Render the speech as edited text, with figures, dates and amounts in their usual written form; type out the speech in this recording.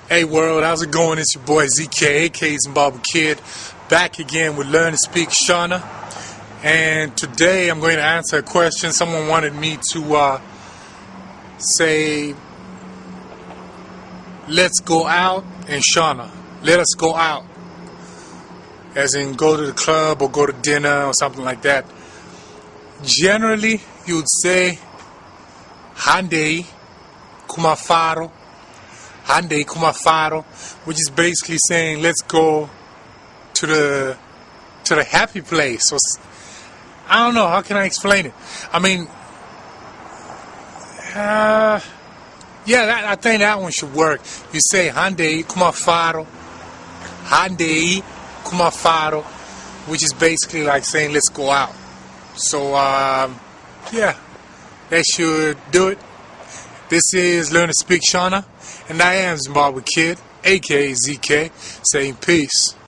Hey world, how's it going? It's your boy ZK, aka Zimbabwe Kid, back again with Learn to Speak Shona. And today I'm going to answer a question. Someone wanted me to say, let's go out in Shona. Let us go out. As in go to the club or go to dinner or something like that. Generally, you would say, Handei kumafaro. Handei kumafaro, which is basically saying let's go to the happy place. So I don't know, how can I explain it? I mean, yeah, I think that one should work. You say Handei kumafaro, Handei kumafaro, which is basically like saying let's go out. So yeah, that should do it. This is Learn to Speak Shona, and I am Zimbabwe Kid, aka ZK, saying peace.